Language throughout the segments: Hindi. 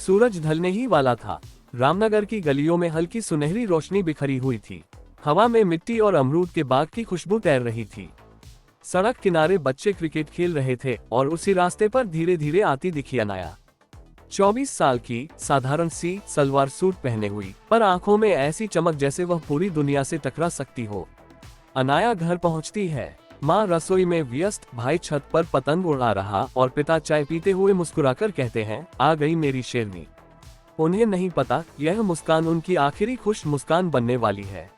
सूरज ढलने ही वाला था। रामनगर की गलियों में हल्की सुनहरी रोशनी बिखरी हुई थी। हवा में मिट्टी और अमरूद के बाग की खुशबू तैर रही थी। सड़क किनारे बच्चे क्रिकेट खेल रहे थे और उसी रास्ते पर धीरे धीरे आती दिखी अनाया। 24 साल की, साधारण सी सलवार सूट पहने हुई, पर आंखों में ऐसी चमक जैसे वह पूरी दुनिया से टकरा सकती हो। अनाया घर पहुंचती है। माँ रसोई में व्यस्त, भाई छत पर पतंग उड़ा रहा और पिता चाय पीते हुए मुस्कुराकर कहते हैं, आ गई मेरी शेरनी। उन्हें नहीं पता यह मुस्कान उनकी आखिरी खुश मुस्कान बनने वाली है।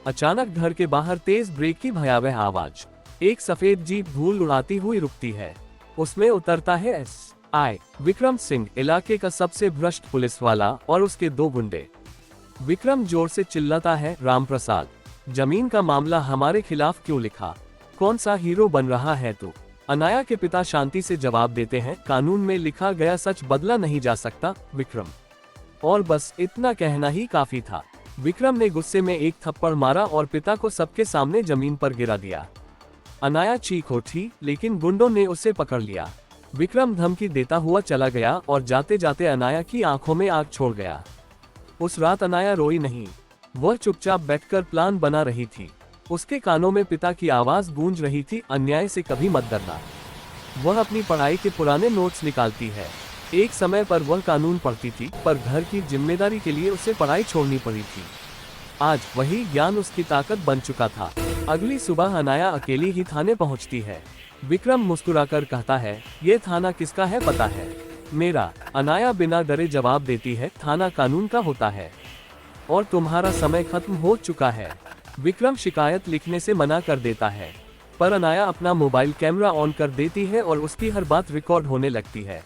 अचानक घर के बाहर तेज ब्रेक की भयावह आवाज। एक सफेद जीप धूल उड़ाती हुई रुकती है। उसमें उतरता है एस.आई. विक्रम सिंह, इलाके का सबसे भ्रष्ट पुलिस वाला, और उसके 2 गुंडे। विक्रम जोर से चिल्लाता है, राम प्रसाद, जमीन का मामला हमारे खिलाफ क्यों लिखा? कौन सा हीरो बन रहा है तू? अनाया के पिता शांति से जवाब देते हैं, कानून में लिखा गया सच बदला नहीं जा सकता विक्रम। और बस इतना कहना ही काफी था। विक्रम ने गुस्से में एक थप्पड़ मारा और पिता को सबके सामने जमीन पर गिरा दिया। अनाया चीख उठी, लेकिन गुंडों ने उसे पकड़ लिया। विक्रम धमकी देता हुआ चला गया और जाते जाते अनाया की आंखों में आग छोड़ गया। उस रात अनाया रोई नहीं। वह चुपचाप बैठकर प्लान बना रही थी। उसके कानों में पिता की आवाज गूंज रही थी, अन्याय से कभी मत डरना। वह अपनी पढ़ाई के पुराने नोट्स निकालती है। एक समय पर वह कानून पढ़ती थी, पर घर की जिम्मेदारी के लिए उसे पढ़ाई छोड़नी पड़ी थी। आज वही ज्ञान उसकी ताकत बन चुका था। अगली सुबह अनाया अकेली ही थाने पहुंचती है। विक्रम मुस्कुराकर कहता है, ये थाना किसका है पता है? मेरा। अनाया बिना डरे जवाब देती है, थाना कानून का होता है और तुम्हारा समय खत्म हो चुका है। विक्रम शिकायत लिखने से मना कर देता है, पर अनाया अपना मोबाइल कैमरा ऑन कर देती है और उसकी हर बात रिकॉर्ड होने लगती है।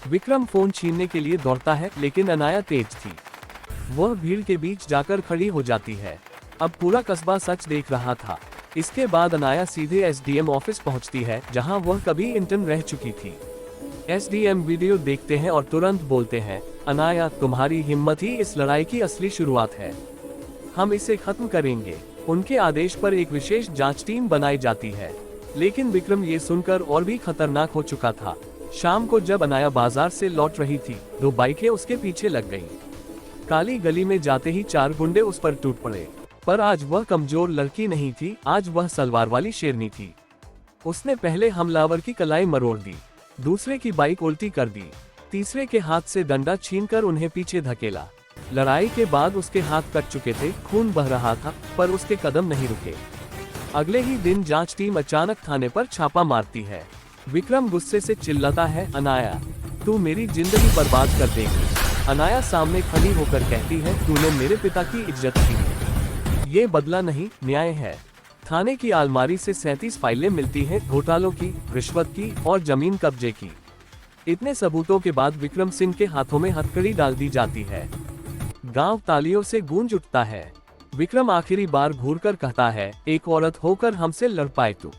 विक्रम फोन छीनने के लिए दौड़ता है, लेकिन अनाया तेज थी। वह भीड़ के बीच जाकर खड़ी हो जाती है। अब पूरा कस्बा सच देख रहा था। इसके बाद अनाया सीधे एसडीएम ऑफिस पहुंचती है, जहां वह कभी इंटर्न रह चुकी थी। एसडीएम वीडियो देखते हैं और तुरंत बोलते हैं, अनाया, तुम्हारी हिम्मत ही इस लड़ाई की असली शुरुआत है। हम इसे खत्म करेंगे। उनके आदेश पर एक विशेष जांच टीम बनाई जाती है, लेकिन विक्रम ये सुनकर और भी खतरनाक हो चुका था। शाम को जब अनाया बाजार से लौट रही थी, 2 बाइकें उसके पीछे लग गईं। काली गली में जाते ही 4 गुंडे उस पर टूट पड़े, पर आज वह कमजोर लड़की नहीं थी, आज वह सलवार वाली शेरनी थी। उसने पहले हमलावर की कलाई मरोड़ दी, दूसरे की बाइक उल्टी कर दी, तीसरे के हाथ से डंडा छीनकर उन्हें पीछे धकेला। लड़ाई के बाद उसके हाथ कट चुके थे, खून बह रहा था, पर उसके कदम नहीं रुके। अगले ही दिन जांच टीम अचानक थाने पर छापा मारती है। विक्रम गुस्से से चिल्लाता है, अनाया, तू मेरी जिंदगी बर्बाद कर देगी। अनाया सामने खड़ी होकर कहती है, तूने मेरे पिता की इज्जत की। ये बदला नहीं, न्याय है। थाने की अलमारी से 37 फाइलें मिलती हैं, घोटालों की, रिश्वत की और जमीन कब्जे की। इतने सबूतों के बाद विक्रम सिंह के हाथों में हथकड़ी डाल दी जाती है। गांव तालियों से गूंज उठता है। विक्रम आखिरी बार घूरकर कहता है, एक औरत होकर हमसे लड़ पाए तू।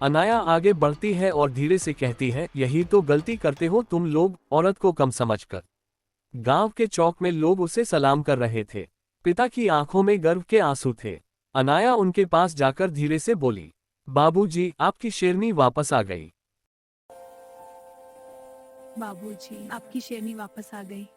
अनाया आगे बढ़ती है और धीरे से कहती है, यही तो गलती करते हो तुम लोग, औरत को कम समझकर। गांव के चौक में लोग उसे सलाम कर रहे थे। पिता की आंखों में गर्व के आंसू थे। अनाया उनके पास जाकर धीरे से बोली, बाबूजी, आपकी शेरनी वापस आ गई। बाबूजी, आपकी शेरनी वापस आ गई।